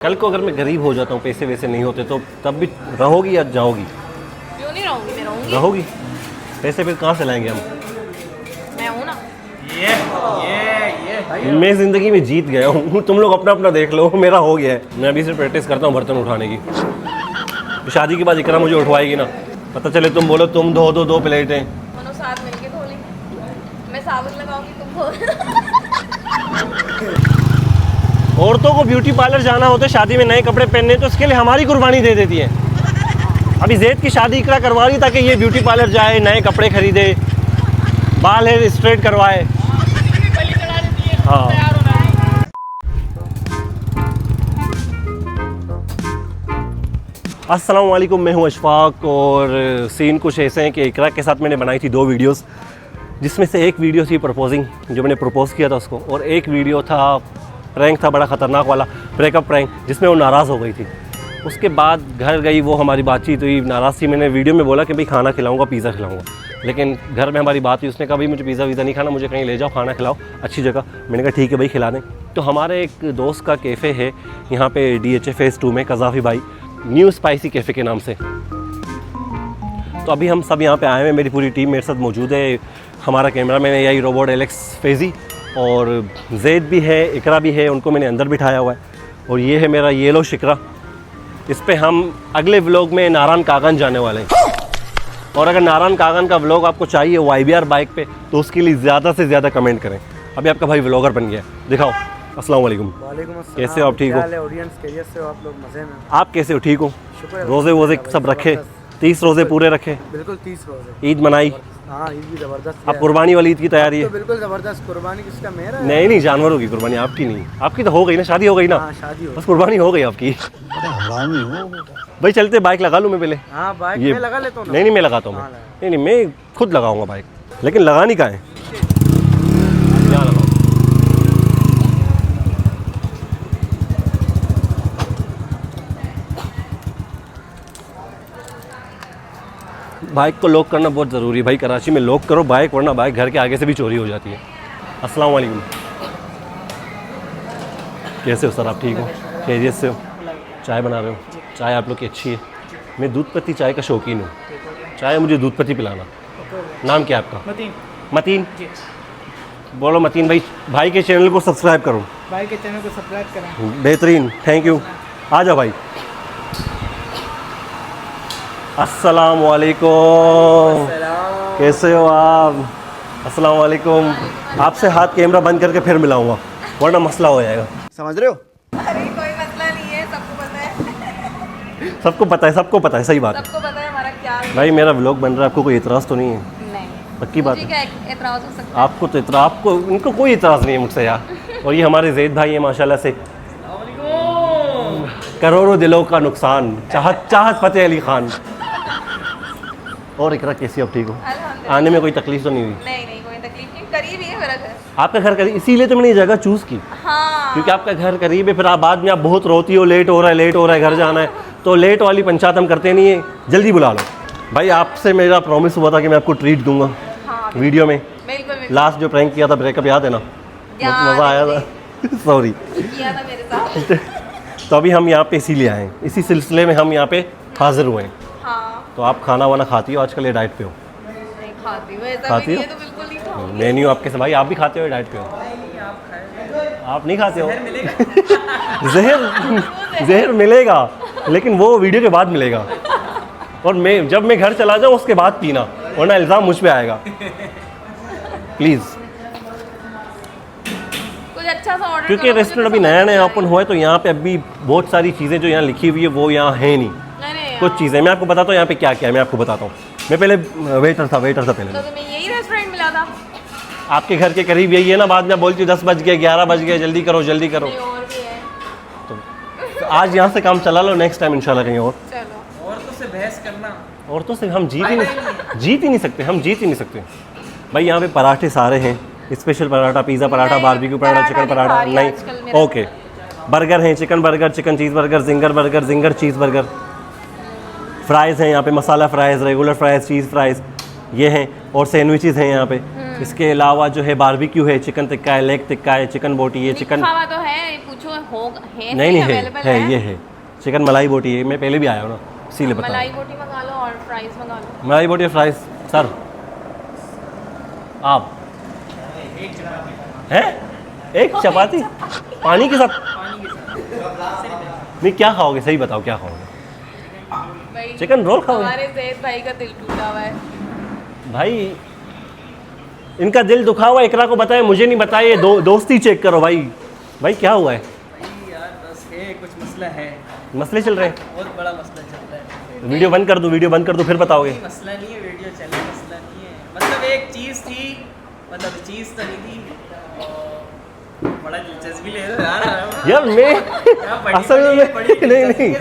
कल को अगर मैं गरीब हो जाता हूँ, पैसे वैसे नहीं होते, तो तब भी रहोगी या जाओगी? क्यों नहीं रहूंगी, मैं रहूंगी। रहोगी? पैसे फिर कहाँ से लाएंगे हम? मैं हूँ ना। ये मैं ज़िंदगी में जीत गया हूँ। तुम लोग अपना अपना देख लो, मेरा हो गया है। मैं अभी से प्रैक्टिस करता हूँ बर्तन उठाने की। शादी के बाद इकरा मुझे उठवाएगी ना, पता चले तुम बोलो तुम धो दो 2 प्लेटें। दोनों साथ मिलके धो लेंगे। मैं साबुन लगाऊंगी, तुम धो। औरतों को ब्यूटी पार्लर जाना होता है, शादी में नए कपड़े पहनने, तो उसके लिए हमारी कुर्बानी दे देती है। अभी जैद की शादी इकरा करवा रही ताकि ये ब्यूटी पार्लर जाए, नए कपड़े खरीदे, बाल हेयर स्ट्रेट करवाए। हाँ, अस्सलाम वालेकुम, मैं हूँ अशफाक। और सीन कुछ ऐसे हैं कि इकरा के साथ मैंने बनाई थी 2 वीडियोस, जिसमें से एक वीडियो थी प्रपोजिंग, जो मैंने प्रपोज़ किया था उसको, और एक वीडियो था प्रैंक था बड़ा ख़तरनाक वाला, ब्रेकअप प्रैंक, जिसमें वो नाराज़ हो गई थी। उसके बाद घर गई वो, हमारी बातचीत हुई, नाराज़ थी। मैंने वीडियो में बोला कि भाई खाना खिलाऊंगा, पिज़्ज़ा खिलाऊंगा, लेकिन घर में हमारी बात हुई। उसने कहा भाई मुझे पिज़्ज़ा वीज़ा नहीं खाना, मुझे कहीं ले जाओ, खाना खिलाओ अच्छी जगह। मैंने कहा ठीक है भाई, खिला दें। तो हमारे एक दोस्त का कैफ़े है यहाँ पे DHA फेज़ 2 में, कज़ाफ़ी भाई, न्यू स्पाइसी कैफ़े के नाम से। तो अभी हम सब यहाँ पे आए हैं, मेरी पूरी टीम मेरे साथ मौजूद है। हमारा कैमरा मैन है AI रोबोट एलेक्स फेज़ी, और जैद भी है, इकरा भी है, उनको मैंने अंदर बिठाया हुआ है। और ये है मेरा येलो शिकरा। इस पे हम अगले व्लॉग में नारायण कागन जाने वाले हैं। और अगर नारायण कागन का व्लॉग आपको चाहिए YBR बाइक पे, तो उसके लिए ज़्यादा से ज़्यादा कमेंट करें। अभी आपका भाई व्लॉगर बन गया है, दिखाओ। अस्सलाम वालेकुम। वालेकुम अस्सलाम। कैसे हो आप? ठीक हो? ऑडियंस कैसे से हो आप लोग? मज़े में? आप कैसे हो? ठीक हो? शुक्र। रोज़े वोज़े सब रखे? 30 रोज़े पूरे रखे? बिल्कुल 30 रोज़े। ईद मनाई? हाँ, ईद भी ज़बरदस्त। अब कुर्बानी वाली ईद की तैयारी है? तो बिल्कुल ज़बरदस्त। कुर्बानी किसका? मेरा है। नहीं, जानवरों की कुर्बानी, आपकी नहीं। आपकी तो हो गई ना, शादी हो गई ना। हाँ, शादी हो बस कुर्बानी हो गई आपकी। भाई चलते, बाइक लगा लूँ मैं पहले? हाँ, बाइक ये में लगा लेता हूँ ना। नहीं मैं लगाता हूँ। हाँ, मैं नहीं, मैं खुद लगाऊंगा बाइक, लेकिन लगानी कहाँ है? यहाँ लगाओ। बाइक को लॉक करना बहुत ज़रूरी है भाई। कराची में लॉक करो बाइक, वरना बाइक घर के आगे से भी चोरी हो जाती है। अस्सलाम वालेकुम। कैसे हो सर? आप ठीक हो? खैरियत से हो? चाय बना रहे हो? चाय आप लोग की अच्छी है। मैं दूध पत्ती चाय का शौकीन हूँ। चाय मुझे दूध पत्ती पिलाना। नाम क्या है आपका? मतीन। बोलो मतीन भाई, भाई के चैनल को सब्सक्राइब करो। भाई के चैनल को सब्सक्राइब करें। बेहतरीन, थैंक यू। आ जाओ भाई। अस्सलाम वालेकुम। कैसे हो आप? अस्सलाम वालेकुम। आपसे हाथ कैमरा बंद करके फिर मिलाऊंगा, वरना मसला हो जाएगा। समझ रहे हो? अरे कोई मसला नहीं है, सबको पता है। सबको पता है, सबको पता है, सही बात है। सबको पता है हमारा क्या है। भाई मेरा व्लॉग बन रहा है, आपको कोई एतराज़ तो नहीं है? नहीं। पक्की बात मुझे है? क्या एतराज़ हो सकता है? आपको तो इतना, आपको इनको कोई एतराज़ नहीं है मुझसे यार। और ये हमारे जैद भाई है माशाल्लाह से, करोड़ों दिलों का नुकसान, चाहत फ़तेह अली खान। और इकरा कैसी, अब ठीक हो? अल्हम्दुलिल्लाह। आने में कोई तकलीफ तो नहीं हुई? नहीं, कोई तकलीफ नहीं। करीब ही है मेरा घर। आपका घर करीब, इसीलिए तो मैंने ये जगह चूज़ की, हाँ। क्योंकि आपका घर करीब है। फिर आप बाद में आप बहुत रोती हो, लेट हो रहा है, घर जाना है, तो लेट वाली पंचायत हम करते नहीं है, जल्दी बुला लो। भाई आपसे मेरा प्रॉमिस हुआ था कि मैं आपको ट्रीट दूंगा। हाँ, वीडियो में बिल्कुल। लास्ट जो प्रैंक किया था, ब्रेकअप, याद है ना? मज़ा आया था। सॉरी। किया था मेरे साथ। तो अभी हम यहाँ पे इसीलिए आए हैं, इसी सिलसिले में हम यहाँ पे हाजिर हुए हैं। हाँ। तो आप खाना वाना खाती हो आजकल, ये डाइट पे हो? नहीं खाती हूँ, ऐसा खाती भी हो? नहीं है, तो बिल्कुल नहीं खाऊंगी। मेन्यू आपके से भाई, आप भी खाते हो या डाइट पे हो? आप नहीं खाते हो? जहर मिलेगा, लेकिन वो वीडियो के बाद मिलेगा। और जब मैं घर चला जाऊँ उसके बाद पीना, वरना इल्ज़ाम मुझ पे आएगा। प्लीज़। कुछ अच्छा सा ऑर्डर क्योंकि रेस्टोरेंट अभी नया ओपन हुआ है, तो यहाँ पे अभी बहुत सारी चीज़ें जो यहाँ लिखी हुई है वो यहाँ है नहीं। कुछ चीज़ें मैं आपको बताता हूँ यहाँ पे क्या क्या है, मैं आपको बताता हूँ। मैं पहले वेटर था पहले। तो तुम्हें यही रेस्टोरेंट मिला था? आपके घर के करीब यही है ना। बाद में बोलती हूँ 10 बज गए, 11 बज गए, जल्दी करो। नहीं, और भी है। तो आज यहाँ से काम चला लो, नेक्स्ट टाइम इंशाल्लाह कहीं और। चलो। औरतों से बहस करना, औरतों से हम जीत ही नहीं सकते। भाई यहाँ पे पराठे सारे हैं, special paratha, pizza paratha, barbecue paratha, chicken paratha. नहीं, ओके। बर्गर हैं, chicken burger, chicken cheese burger, ginger cheese burger. Fries हैं यहाँ पे, मसाला फ्राइज़, रेगुलर फ्राइज़, चीज़ फ्राइज़ ये हैं। और सैंडविचेस हैं यहाँ पे। इसके अलावा जो है बारबेक्यू है, चिकन टिक्का है, लेग टिक्का है, चिकन बोटी है, चिकन लिखा हुआ तो है, पूछो होगा है नहीं नहीं अवेलेबल है ये है चिकन मलाई बोटी है। मैं पहले भी आया हूँ ना, इसीलिए बता मलाई बोटी मंगा लो और फ्राइज मंगा लो। मलाई बोटी और फ्राइज। सर आप हैं एक चपाती पानी के साथ? नहीं क्या खाओगे, सही बताओ क्या खाओगे? भाई चिकन रोल खाओगे? हमारे जैद भाई का दिल टूटा हुआ है। भाई इनका दिल दुखा हुआ, इकरा को बताए, मुझे नहीं बताया। ये दोस्ती चेक करो भाई। भाई क्या हुआ है? भाई यार बस है कुछ मसला है, मसले चल रहे हैं? बहुत बड़ा मसला चल रहा है। वीडियो बंद कर दो, वीडियो बंद कर दो, फिर बताओगे। कोई मसला नहीं है, वीडियो चल रहा है, मसला नहीं है। मतलब एक चीज़ थी, मतलब चीज़ तो नहीं थी, और बड़ा दिलचस्पी ले रहा है यार मैं असल में नहीं नहीं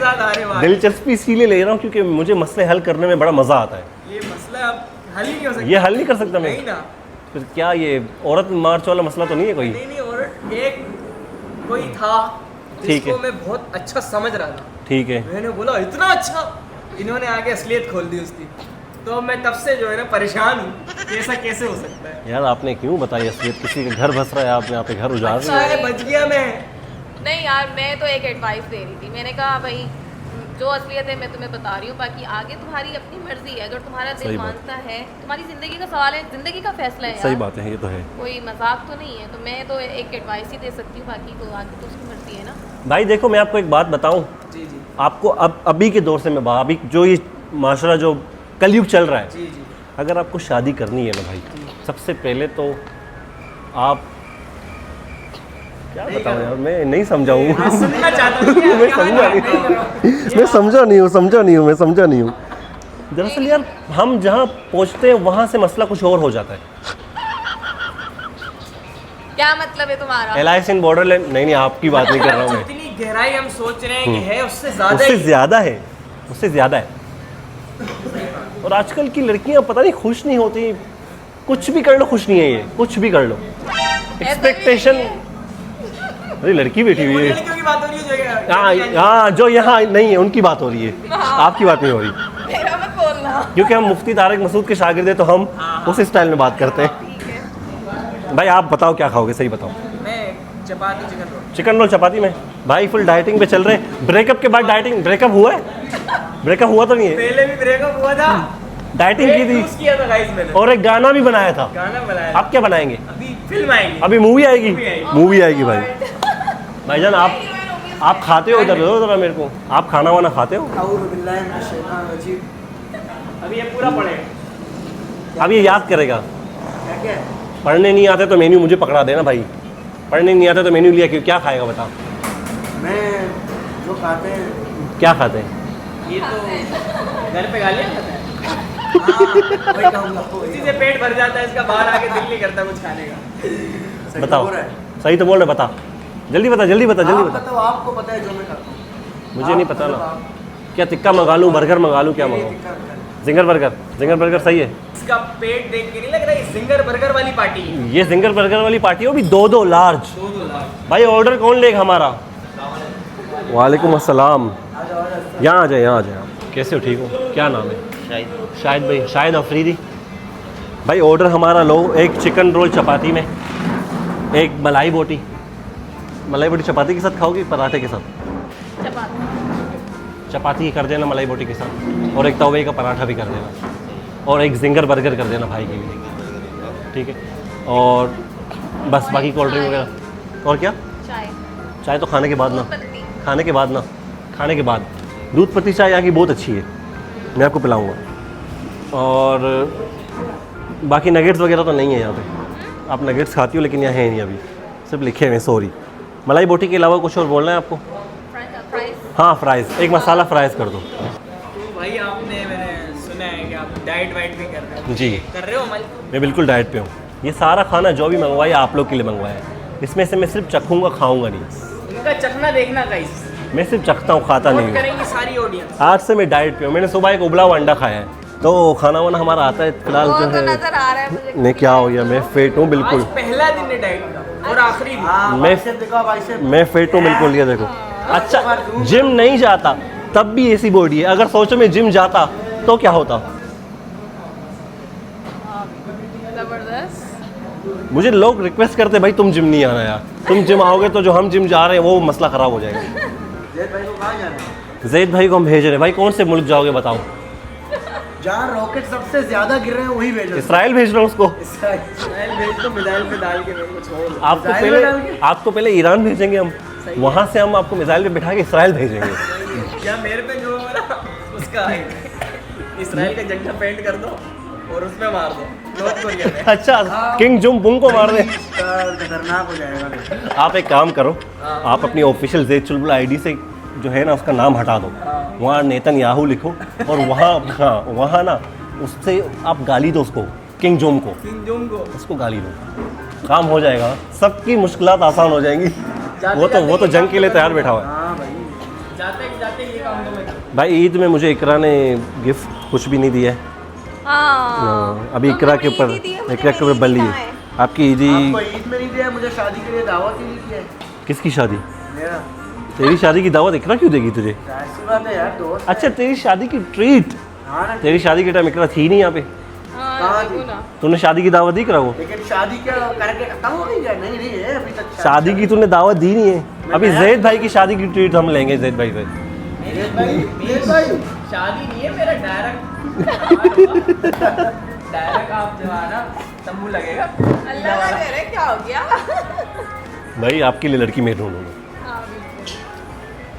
दिलचस्पी इसीलिए ले रहा हूँ क्योंकि मुझे मसले हल करने में बड़ा मज़ा आता है। ये मसला अब हल ही नहीं हो सकता। ये हल नहीं कर सकता मैं? नहीं ना। फिर क्या ये औरत मार्च वाला मसला तो नहीं है कोई? नहीं नहीं, और एक कोई था ठीक है। जिसको मैं बहुत अच्छा समझ रहा था। ठीक है। मैंने बोला इतना अच्छा, इन्होंने आगे असलियत खोल दी उसकी। तो मैं तब से जो है ना परेशान हूँ कि ऐसा कैसे हो सकता है। यार आपने क्यों बताई असलियत? किसी का घर बस रहा है, आप यहाँ पे घर उजाड़ रहे अच्छा है, बच गया मैं। नहीं यार, मैं तो एक एडवाइस दे रही थी। मैंने कहा भाई जो असलियत है मैं तुम्हें बता रही हूँ, बाकी आगे तुम्हारी अपनी मर्जी है। अगर तुम्हारा सही दिल बात। मानता है, तुम्हारी ज़िंदगी का सवाल है, ज़िंदगी का फैसला है हो। सही यार। बात है, ये तो है। कोई मजाक तो नहीं है। तो मैं तो एक एडवाइस ही दे सकती हूँ, बाकी तो आगे तो उसकी मर्जी है ना। भाई देखो मैं आपको एक बात बताऊँ, जी जी आपको अब अभी के दौर से मैं अभी जो ये माशरा जो कलयुग चल रहा है, जी जी। अगर आपको शादी करनी है ना भाई, सबसे पहले तो आप क्या बताऊँ यार, मैं नहीं समझाऊँ सुनना चाहता हूँ कि मैं क्या समझा हाल नहीं है? मैं समझा नहीं हूँ। दरअसल यार हम जहाँ पहुँचते हैं वहाँ से मसला कुछ और हो जाता है। क्या मतलब है तुम्हारा? एलाइस इन बॉर्डरलैंड नहीं आपकी बात नहीं कर रहा हूँ मैं। जितनी गहराई हम सोच रहे हैं कि है उससे ज्यादा उससे ही। ज़्यादा है, उससे ज़्यादा है। और आजकल की लड़कियां पता नहीं खुश नहीं होती, कुछ भी कर लो खुश नहीं है ये, कुछ भी कर लो। एक्सपेक्टेशन अरे लड़की बैठी हुई है। लड़कियों की बात हो रही है जो हाँ हाँ, जो यहाँ नहीं है उनकी बात हो रही है, आपकी बात नहीं हो रही। मेरा मत बोलना। क्योंकि हम मुफ्ती तारिक मसूद के शागिर्द हैं तो हम उस स्टाइल में बात करते हैं। ठीक है। भाई आप बताओ क्या खाओगे, सही बताओ। मैं चपाती चिकन रोल। चिकन रोल चपाती में? भाई फुल डाइटिंग पे चल रहे हैं। ब्रेकअप के बाद डाइटिंग, ब्रेकअप हुआ है? ब्रेकअप हुआ तो नहीं है? पहले भी ब्रेकअप हुआ था, डाइटिंग की यूज थी किया था गाइस मैंने, और एक गाना भी बनाया था। गाना बनाया। आप क्या बनाएंगे? अभी फिल्म आएगी। अभी मूवी आएगी? मूवी आएगी। मूवी आएगी भाई। भाईजान आप खाते हो? उधर जरा मेरे को, आप खाना वाना खाते हो? अभी ये पूरा पड़ेगा। अब ये याद करेगा। क्या क्या है? पढ़ने नहीं आते तो मेन्यू मुझे पकड़ा देना भाई। पढ़ने नहीं आता तो मेन्यू लिया क्यों, क्या खाएगा बता? मैं जो खाते हैं। क्या खाते हैं? ये तो घर पे गालियाँ खाता है। वही कहूँगा। उसी से पेट भर जाता है इसका, बाहर आके दिल नहीं करता कुछ खाने का। बताओ, सही तो बोल रहे, बता जल्दी बता जल्दी बता जल्दी बता। तो आपको पता है जो मैं खाता हूँ। मुझे नहीं पता ना। क्या टिक्का मंगा लूँ, बर्गर मंगा लूँ, क्या मंगाऊँ? Zinger burger? जिंगर बर्गर सही है। इसका पेट देख के नहीं लग रहा है जिंगर बर्गर वाली पार्टी है। ये जिंगर बर्गर वाली पार्टी हो भी दो लार्ज। 2 लाख। भाई ऑर्डर कौन लेगा हमारा? वालेकुम अस्सलाम। यहाँ आ जाए, यहाँ आ जाए। आप कैसे हो? ठीक हो? क्या नाम है? शाहिद भाई, शाहिद अफरीदी भाई। ऑर्डर हमारा लो, एक चिकन रोल चपाती में, एक मलाई बोटी। मलाई बोटी चपाती के साथ खाओगी पराठे के साथ? चपाती। चपाती कर देना मलाई बोटी के साथ, और एक तवे का पराठा भी कर देना, और एक जिंगर बर्गर कर देना भाई के लिए, ठीक है? और बस बाकी कोल्ड ड्रिंक वगैरह। और क्या? चाय। चाय तो खाने के बाद ना, पत्ती। खाने के बाद ना, खाने के बाद। दूध पत्ती चाय यहाँ की बहुत अच्छी है, मैं आपको पिलाऊंगा। और बाकी नगेट्स वगैरह तो नहीं है यहाँ पे। आप नगेट्स खाती हो लेकिन यहाँ है नहीं अभी, सिर्फ लिखे हुए हैं, सॉरी। मलाई बोटी के अलावा कुछ और बोलना है आपको? फ्राइज। हाँ फ्राइज़, एक मसाला फ्राइज़ कर दो। तो भाई आपने, मैंने सुना है कि आप डाइट वाइट भी कर रहे हो। जी कर रहे हो हमारी? मैं बिल्कुल डाइट पे हूँ। ये सारा खाना जो भी मंगवाया आप लोग के लिए मंगवाया है, इसमें से मैं सिर्फ चखूँगा, खाऊंगा नहीं। इनका चखना देखना गाइस। मैं सिर्फ चखता हूँ, खाता नहीं हूँ। करेंगी सारी ऑडियंस। आज से मैं डाइट पे हूँ। मैंने सुबह एक उबला हुआ अंडा खाया है, तो खाना वाना हमारा आता है फिलहाल वो जो तो है। नजर आ रहा है मुझे। नहीं क्या हो गया, मैं फिट हूँ बिल्कुल। आज पहला दिन है डाइट का और आखिरी दिन। मैं फिट हूँ बिल्कुल, ये देखो। अच्छा जिम नहीं जाता तब भी ऐसी बॉडी है। अगर सोचो मैं जिम जाता तो क्या होता? जबरदस्त। मुझे लोग रिक्वेस्ट करते भाई तुम जिम नहीं आना यार, तुम जिम आओगे तो जो हम जिम जा रहे हैं वो मसला ख़राब हो जाएगा। जैद भाई को कहाँ जाना है? जैद भाई को हम भेज रहे हैं। भाई कौन से मुल्क जाओगे बताओ? जहाँ रॉकेट सबसे ज्यादा गिर रहे हैं वही भेजो। इसराइल भेज रहा हूँ उसको। इसराइल भेज दो, मिसाइल पे डाल के मेरे को छोड़ दो। आपको पहले ईरान भेजेंगे हम, वहाँ से हम आपको मिसाइल पे बिठा के इसराइल भेजेंगे। या मेरे पे जो हो रहा उसका इसराइल का झंडा पेंट कर दो और उसमें मार दो नॉर्थ कोरिया में। अच्छा, किंग जुम बुंग को मार दे। खतरनाक हो जाएगा। आप एक काम करो, आप अपनी ऑफिशियल जैद चुलबुल आईडी से जो है ना उसका नाम हटा दो, वहाँ नेतन्याहू लिखो और वहाँ ना उससे आप गाली दो उसको, किंग जोम को, उसको गाली दो, काम हो जाएगा, सबकी मुश्किलात आसान हो जाएंगी। वो तो जंग के लिए तैयार बैठा हुआ है। जाते ये काम तो मैं भाई ईद में मुझे इकरा ने गिफ्ट कुछ भी नहीं दिया है। अभी इकरा के ऊपर बल्ली है। आपकी ईदी आपको ईद में नहीं दिया, मुझे शादी के लिए दावत ही नहीं किया। किसकी शादी? मेरा। तेरी शादी की दावत इकरा क्यों देगी तुझे? ऐसी बात है यार, दोस्त। अच्छा, तेरी शादी की ट्रीट। हाँ ना। तेरी शादी के टाइम इकरा थी नहीं यहाँ पे। कहाँ थी? तूने शादी की दावत दी करा वो? लेकिन शादी क्या करके खत्म हो गई क्या? नहीं है अभी तक शादी की तूने दावत दी नहीं है। अभी जैद भाई की शादी की ट्रीट हम लेंगे जैद भाई से। भाई शादी नहीं है मेरा, डायरेक्ट आप जो है ना तंबू लगेगा। अल्लाह ना करे क्या हो गया। भाई आपके लिए लड़की मैं ढूंढूंगा,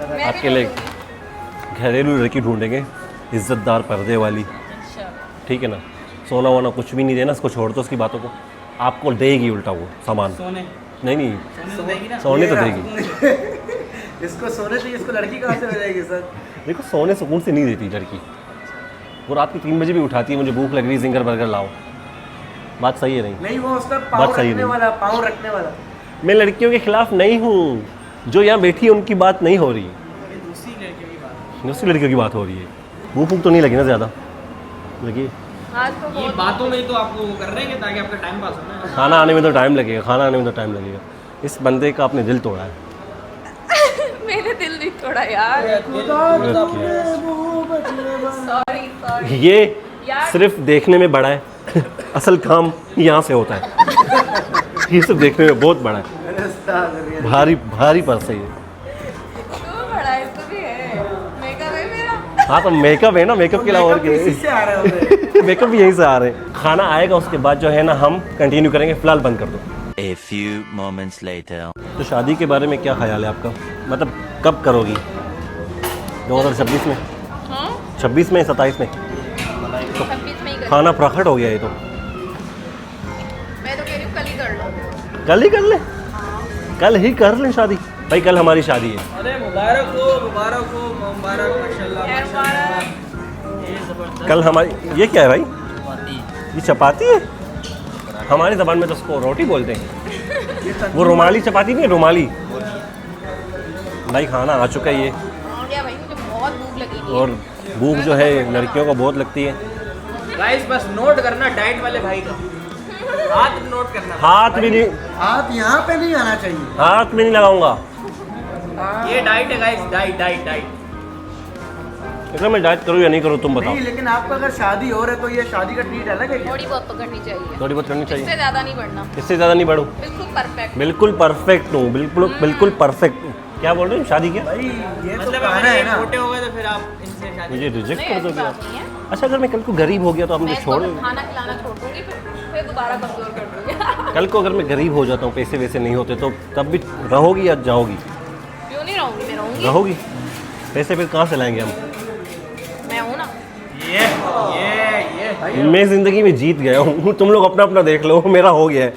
मैं भी आपके लिए ढूंढूंगी। घरेलू लड़की ढूंढेंगे, इज्जतदार पर्दे वाली, अच्छा। ठीक है ना। सोना वोना कुछ भी नहीं देना, उसको छोड़ दो उसकी बातों को, आपको देगी उल्टा वो सामान। सोने नहीं तो देगी ना। सोने तो देगी। इसको सोने से इसको लड़की कहाँ से मिलेगी सर? देखो सोने सुकून से नहीं देती लड़की, वो रात के 3 बजे भी उठाती है, मुझे भूख लग रही है, जिंगर बर्गर लाओ। बात सही है नहीं? नहीं, वो उसका बात पाँव सही रखने नहीं। वाला, पाँव रखने वाला। मैं लड़कियों के खिलाफ नहीं हूँ, जो यहाँ बैठी है उनकी बात नहीं हो रही, दूसरी लड़कियों की बात। दूसरी लड़कियों की बात हो रही है। भूख भूख तो नहीं लगी ना ज़्यादा लगी? आज तो ये बहुत बातों में तो आपको वो कर रहे हैं ताकि आपका टाइम पास हो ना। खाना आने में तो टाइम लगेगा, खाना आने में तो टाइम लगेगा। इस बंदे का आपने दिल तोड़ा है। मेरे दिल नहीं तोड़ा यार। सॉरी सॉरी ये यार। सिर्फ देखने में बड़ा है, असल काम यहाँ से होता है। ये सिर्फ देखने में बहुत बड़ा है, भारी भारी पर्स है ये। तो बड़ा है तो भी है, मेकअप है मेरा। हाँ तो मेकअप है ना, मेकअप के अलावा और क्या इसी से आ रहे होते। मेकअप भी यहीं से आ रहे हैं। खाना आएगा उसके बाद जो है ना हम कंटिन्यू करेंगे, फिलहाल बंद कर दो। A few moments later. तो शादी के बारे में क्या ख्याल है आपका, मतलब कब करोगी? 2026 में? हाँ 26 में, 27 में? 26 में ही कर। खाना प्रकट हो गया ये तो। मैं तो कह रही हूँ कल ही कर लो। कल ही कर ले, कल ही कर ले शादी। भाई कल हमारी शादी है। अरे मुबारक हो, मुबारक हो, मुबारक, माशाल्लाह यार माशाल्लाह। मुबारक। ये जबरदस्त। कल हमारी, ये क्या है भाई? ये चपाती है? हमारी ज़बान में तो उसको रोटी बोलते हैं। वो रुमाली चपाती नहीं है, रुमाली। भाई खाना आ चुका है ये, हो गया भाई, मुझे बहुत भूख लगी थी। और भूख जो है लड़कियों को बहुत लगती है। गाइस बस नोट करना डाइट वाले भाई का, हाथ नोट करना। हाथ भी नहीं, हाथ यहाँ पे नहीं आना चाहिए। हाथ में नहीं लगाऊंगा। ये डाइट है गाइस, डाइट डाइट डाइट। इतना मैं डाइट करूँ या नहीं करूँ तुम बताओ। नहीं, लेकिन आपका अगर शादी हो रहा है तो ये शादी का ट्रीट अलग है क्या? थोड़ी बहुत पकड़नी चाहिए, थोड़ी बहुत करनी इससे चाहिए, ज़्यादा नहीं बढ़ना। इससे ज़्यादा नहीं बढ़ूँ। बिल्कुल परफेक्ट। बिल्कुल परफेक्ट हूँ, बिल्कुल बिल्कुल परफेक्ट हूँ। क्या बोल रहे हो? शादी क्या? भाई ये तो मतलब कहना अगर है ये ना। छोटे हो गए तो फिर आप इनसे शादी मुझे रिजेक्ट नहीं कर ऐसी दोगे बात आप? नहीं है। अच्छा अगर मैं कल को गरीब हो गया तो आप मुझे मैं छोड़ इसको खाना खिलाना छोड़ दूंगी, फिर दोबारा कमजोर कर दूंगी। कल को अगर मैं गरीब हो जाता हूँ, पैसे वैसे नहीं होते, तो तब भी रहोगी या जाओगी? क्यों नहीं रहूंगी, मैं रहूंगी। रहोगी। पैसे फिर कहाँ से लाएंगे हम? मैं हूँ ना। ये मैं ज़िंदगी में जीत गया हूँ। तुम लोग अपना अपना देख लो, मेरा हो गया है।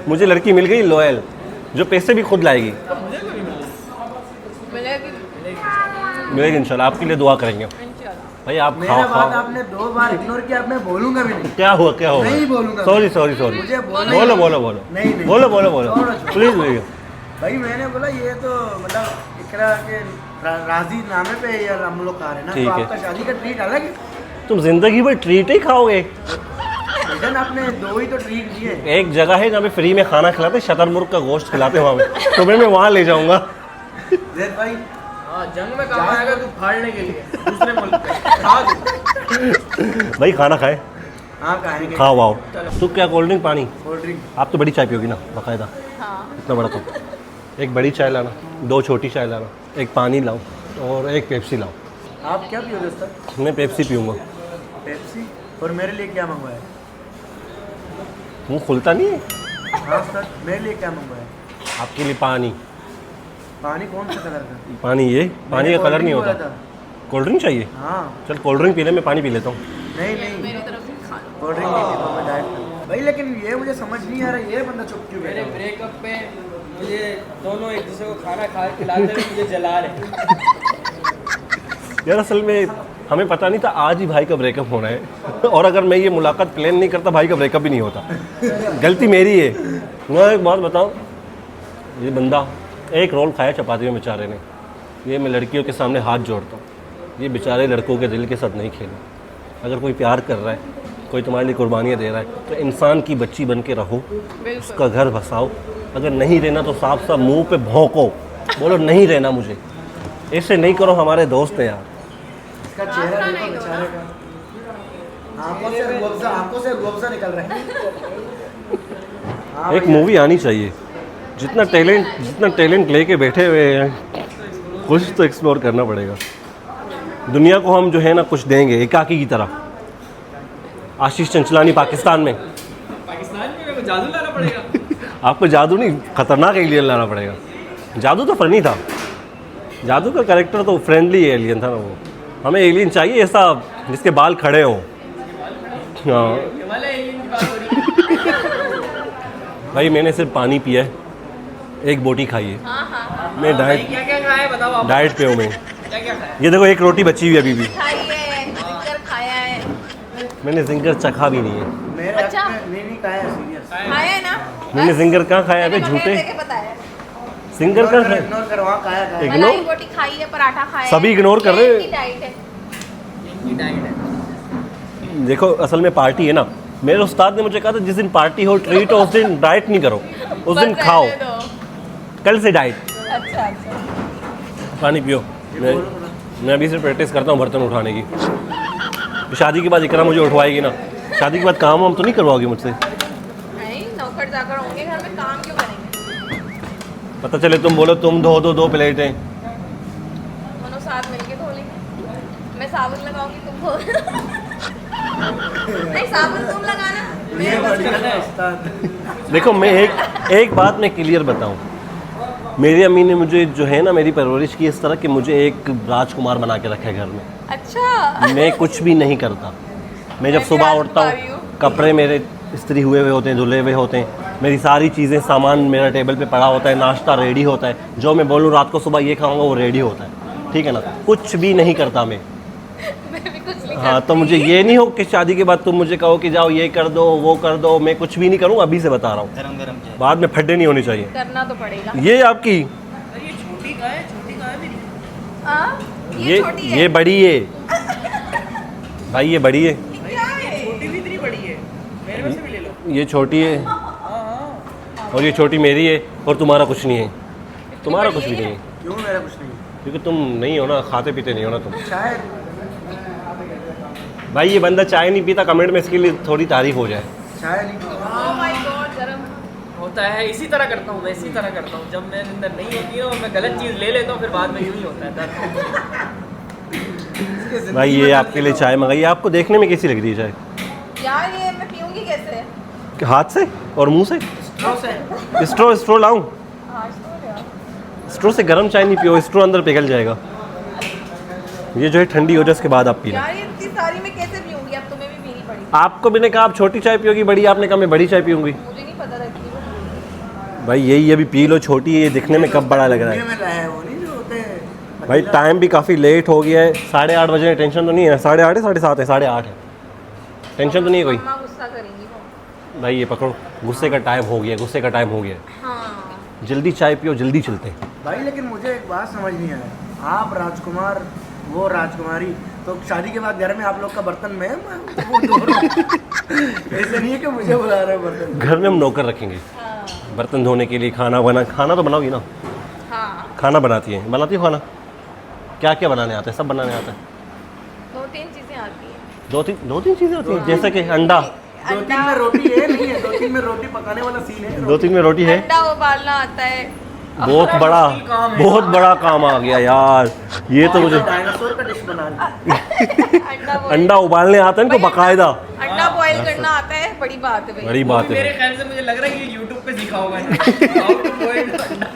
मुझे लड़की मिल गई लॉयल, जो पैसे भी खुद लाएगी। मिलेगी मिलेगी इंशाल्लाह, आपके लिए दुआ करेंगे इंशाल्लाह। भाई। आप मेरा खाओ बात खाओ। आपने 2 बार इग्नोर किया, अब मैं बोलूंगा भी नहीं। क्या हुआ, क्या हुआ? नहीं बोलूंगा। Sorry sorry sorry. मुझे बोलना बोलो ही- बोलो बोलो। नहीं, नहीं। बोलो बोलो बोलो, छोड़ो, छोड़ो। प्लीज भैया। भाई मैंने बोला ये तो मतलब इकरा के राजी नामे पे यार हम लोग खा रहे हैं ना, ठीक तो है। आपका शादी का ट्रीट अलग है। तुम जिंदगी भर ट्रीट ही खाओगे? लेकिन आपने 2 ही तो ट्रीट दिए। एक जगह है जहाँ पे फ्री में खाना खिलाते, शतरमुर्ग का गोश्त खिलाते हैं वहाँ पे। तुम्हें मैं वहाँ ले जाऊँगा। जैद भाई हाँ जंग में काम आएगा तू फाड़ने के लिए दूसरे मुल्क पे खा दो। भाई खाना खाए, हाँ खाएंगे। खाओ आओ। तो क्या कोल्ड ड्रिंक पानी? Cold drink. आप तो बड़ी चाय पियोगी ना बाकायदा, हाँ इतना बड़ा कप। एक बड़ी चाय लाना, 2 छोटी चाय लाना, एक पानी लाओ और एक पेप्सी लाओ। आप क्या पियोगे उस्ताद? मैं पेप्सी पीऊँगा। पेप्सी। और मेरे लिए क्या मंगवाया? मुँह खुलता नहीं है। हाँ उस्ताद, मेरे लिए क्या मंगवाया? आपके लिए पानी। पानी कौन सा कलर का? पानी ये पानी का कलर नहीं होता। कोल्ड ड्रिंक चाहिए? हाँ। चल कोल्ड ड्रिंक पी ले, मैं पानी पी लेता हूँ। नहीं नहीं, मेरी तरफ से खा लो। कोल्ड ड्रिंक नहीं पीता मैं, डाइट पे। भाई लेकिन ये मुझे समझ नहीं आ रहा, ये बंदा चुप क्यों मेरे बैठा है? ब्रेकअप पे मुझे दोनों एक दूसरे को खाना खा खिलाते हुए मुझे जला रहे। यार असल में हमें पता नहीं था आज ही भाई का ब्रेकअप होना है और अगर मैं ये मुलाकात प्लान नहीं करता भाई का ब्रेकअप भी नहीं होता। गलती मेरी है। मैं एक बात बताऊँ, ये बंदा एक रोल खाया चपाती में बेचारे ने, ये मैं लड़कियों के सामने हाथ जोड़ता हूँ, ये बेचारे लड़कों के दिल के साथ नहीं खेले। अगर कोई प्यार कर रहा है, कोई तुम्हारे लिए कुर्बानियाँ दे रहा है तो इंसान की बच्ची बन के रहो, उसका घर बसाओ। अगर नहीं रहना तो साफ साफ मुंह पे भौंको, बोलो नहीं रहना मुझे। ऐसे नहीं करो, हमारे दोस्त हैं यार। इसका चेहरा देखो बेचारे का, आंखों से रुअफ़ज़ा निकल रहा है। हाँ एक भैया। मूवी आनी चाहिए। जितना टैलेंट लेके बैठे हुए हैं, कुछ तो एक्सप्लोर करना पड़ेगा। दुनिया को हम जो है ना कुछ देंगे, एकाकी की तरह। आशीष चंचलानी पाकिस्तान में। पाकिस्तान में मेरे को जादू लाना पड़ेगा। आपको जादू नहीं, खतरनाक एलियन लाना पड़ेगा। जादू तो फनी था, जादू का कैरेक्टर तो फ्रेंडली एलियन था ना वो। हमें एलियन चाहिए ऐसा जिसके बाल खड़े हों। हाँ हिमालय एलियन की बात हो रही है। भाई मैंने सिर्फ पानी पिया है, एक बोटी खाई है। हाँ हाँ मैं डाइट क्या क्या खाया है बताओ आप। डाइट पे हूँ मैं। क्या क्या खाया? ये देखो एक रोटी बची हुई है अभी भी, खाई है, जिंगर खाया है। मैंने जिंगर चखा भी नहीं है। मेरे अच्छा। नहीं खाया सीरियस। खाया है ना? मैंने जिंगर कहाँ खाया है मैंने झूठे? बगैर देखे बताया। जिंगर कहाँ खाया? इग्नोर करो, वहाँ खाया खाया। इग्नोर? मलाई रोटी खाई है, पराठा खाया है। सभी इग्नोर कर रहे हैं। ये इनकी डाइट है। इनकी डाइट है। देखो असल में पार्टी है ना, मेरे उस्ताद ने मुझे कहा था जिस दिन पार्टी हो ट्रीट हो उस दिन डाइट नहीं करो, उस दिन बस खाओ। रहने दो। कल से डाइट। अच्छा अच्छा। पानी पियो। मैं अभी से प्रैक्टिस करता हूँ बर्तन उठाने की। शादी के बाद इकरा मुझे उठवाएगी ना, शादी के बाद काम वाम तो नहीं करवाओगी मुझसे? नहीं, नौकर जाकर होंगे घर में, काम क्यों करेंगे? पता चले तुम बोलो तुम धो दो 2 प्लेटें। दोनों साथ मिलके धो लेंगे। मैं साबुन लगाऊंगी, तुम धो। नहीं, साबुन तुम लगाना, ये मैं बढ़िया है उस्ताद। देखो मैं एक बात मैं क्लियर बताऊं, मेरी अम्मी ने मुझे जो है ना मेरी परवरिश की इस तरह कि मुझे एक राजकुमार बना के रखा है घर में। अच्छा। मैं कुछ भी नहीं करता। मैं जब मैं भी सुबह उठता राजकुमारी हूँ, हूँ। कपड़े मेरे इस्त्री हुए हुए होते हैं, धुले हुए होते हैं, मेरी सारी चीज़ें सामान मेरा टेबल पे पड़ा होता है, नाश्ता रेडी होता है, जो मैं बोलूँ रात को सुबह ये खाऊंगा वो रेडी होता है, ठीक है ना? कुछ भी नहीं करता मैं। मैं भी कुछ नहीं हाँ, तो मुझे ये नहीं हो कि शादी के बाद तुम मुझे कहो कि जाओ ये कर दो वो कर दो, मैं कुछ भी नहीं करूँ, अभी से बता रहा हूँ। बाद में फड्डे नहीं होने चाहिए। करना तो पड़ेगा। ये आपकी अरे ये छोटी कहाँ है? छोटी कहाँ है मेरी? हाँ, ये छोटी है। ये बड़ी है भाई, ये बड़ी है। क्या है? छोटी भी इतनी बड़ी है। मेरे में से भी ले लो। ये छोटी है हाँ हाँ। और ये छोटी मेरी है और तुम्हारा कुछ नहीं है। तुम्हारा कुछ भी नहीं है क्यों मेरा कुछ नहीं? क्योंकि तुम नहीं हो ना, खाते पीते नहीं हो ना तुम। शायद। भाई ये बंदा चाय नहीं पीता, कमेंट में इसके लिए थोड़ी तारीफ हो जाए। शायद नहीं। Oh my God, गरम। होता है, इसी तरह करता हूँ मैं, इसी तरह करता हूँ। जब मेरे अंदर नहीं होती है और मैं गलत चीज़ ले लेता हूँ, फिर बाद में यूँ ही होता है दर्द। भाई ये आपके लिए चाय मंगाई, आपको देखने में कैसी लग रही है चाय? यार ये मैं पीऊंगी कैसे? हाथ से और मुंह से? स्ट्रॉ से। स्ट्रो लाऊं? आज तो यार। स्ट्रो से गर्म चाय नहीं पियो, स्ट्रो अंदर पिघल जाएगा। ये जो है ठंडी हो जाए उसके बाद आप पीना। यार ये इतनी सारी मैं कैसे पीऊंगी? अब तुम्हें भी पीनी पड़ी। आपको मैंने कहा आप छोटी चाय पियोगी, बड़ी आपने कहा मैं बड़ी चाय पीऊंगी। मुझे नहीं पता था इतनी। भाई यही अभी पी लो, छोटी है ये, दिखने में कब बड़ा लग रहा ये है। में लाया है वो नहीं जो होते हैं। भाई टाइम भी काफ़ी लेट हो गया है, 8:30 बजे। टेंशन तो नहीं है? 8:30 है 7:30 है 8:30 है, टेंशन तो नहीं है कोई? मम्मा गुस्सा करेंगी वो। भाई ये पकड़ो, गुस्से का टाइम हो गया, गुस्से का टाइम हो गया। हाँ। जल्दी चाय पियो, जल्दी चलते हैं। भाई लेकिन मुझे एक बात समझ नहीं आया, आप राजकुमार वो राजकुमारी, तो शादी के बाद घर में आप लोग का बर्तन मैं वो धो रहा हूँ। ऐसे नहीं है कि मुझे बुला रहे हो बर्तन। घर में हम नौकर रखेंगे हाँ। बर्तन धोने के लिए। खाना तो बनाओगी ना? हाँ। खाना बनाती हो खाना? क्या क्या बनाने आता है? सब बनाने आता है। 2-3 चीज़ें आती हैं। दो तीन चीज़ें होती हैं जैसे कि अंडा, 2-3 में रोटी है नहीं है, 2-3 में रोटी पकाने वाला सीन है। 2-3 में रोटी है। अंडा उबालना आता है। बहुत बड़ा काम आ गया यार, ये तो मुझे डायनासोर का डिश बना लिया। अंडा उबालने आता है इनको बकायदा, अंडा बॉईल करना आता है, बड़ी बात है भाई। बड़ी बात मेरे है। ख्याल से मुझे लग रहा है कि यूट्यूब पे सीखा होगा How to boil अंडा।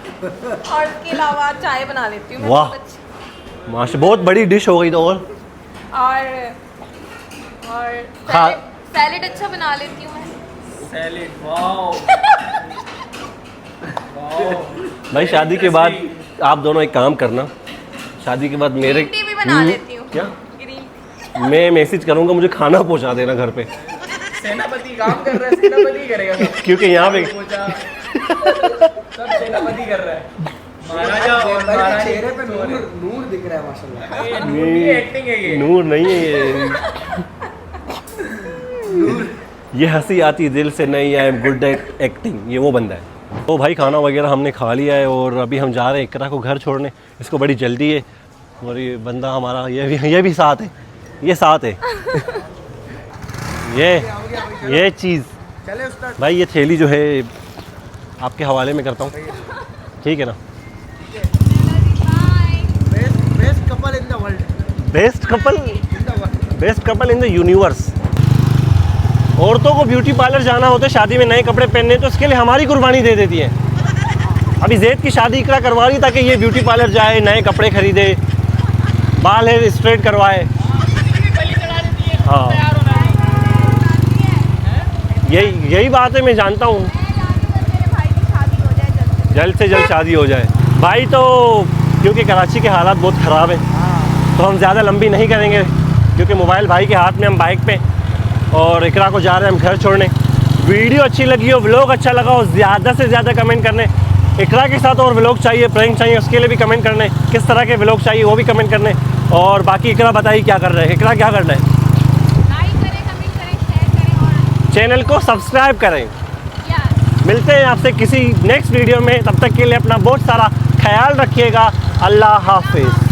और इसके अलावा चाय बना लेती हूँ मैं वाह। बहुत अच्छी। माशा बहुत बड़ी डिश हो गई तो। और खा- सैलेड अच्छा बना लेती हूँ मैं। Salad, wow wow. भाई शादी के बाद आप दोनों एक काम करना, शादी के बाद मेरे ग्रीन टी भी बना लेती हूँ। क्या ग्रीन मैं मैसेज करूँगा, मुझे खाना पहुँचा देना घर पे, सेनापति काम कर रहा है, सेनापति करेगा सब। क्योंकि यहाँ पे सब सेनापति कर रहा है। महाराजा और भाई के महारानी चेहरे पे नूर दिख रहा है माशाल्लाह। ये नूर की एक्टिंग है ये। नूर नहीं है ये हंसी आती दिल से नहीं, I am good at acting, ये वो बंदा है। तो भाई खाना वगैरह हमने खा लिया है और अभी हम जा रहे हैं इकरा को घर छोड़ने, इसको बड़ी जल्दी है। और ये बंदा हमारा ये भी साथ है, ये साथ है ये चीज़। चले उस्ताद। भाई ये थैली जो है आपके हवाले में करता हूँ, ठीक है ना। Best couple in the world. Best couple in the universe. औरतों को ब्यूटी पार्लर जाना होता है, शादी में नए कपड़े पहनने, तो उसके लिए हमारी कुर्बानी दे देती है। अभी जैद की शादी इकरा करवा रही ताकि ये ब्यूटी पार्लर जाए, नए कपड़े खरीदे, बाल हेयर स्ट्रेट करवाए। हाँ यही बात है, मैं जानता हूँ। जल्द से जल्द शादी हो जाए भाई। तो क्योंकि कराची के हालात बहुत ख़राब हैं तो हम ज़्यादा लंबी नहीं करेंगे, क्योंकि मोबाइल भाई के हाथ में, हम बाइक पे और इकरा को जा रहे हैं हम घर छोड़ने। वीडियो अच्छी लगी हो, व्लॉग अच्छा लगा हो, ज़्यादा से ज़्यादा कमेंट करने। इकरा के साथ और व्लॉग चाहिए, प्रैंक चाहिए, उसके लिए भी कमेंट करने। किस तरह के व्लॉग चाहिए वो भी कमेंट करने। और बाकी इकरा बताइए क्या कर रहे हैं, इकरा क्या करना है? लाइक करें, कमेंट करें, शेयर करें और चैनल को सब्सक्राइब करें। मिलते हैं आपसे किसी नेक्स्ट वीडियो में, तब तक के लिए अपना बहुत सारा ख्याल रखिएगा। अल्लाह हाफिज़।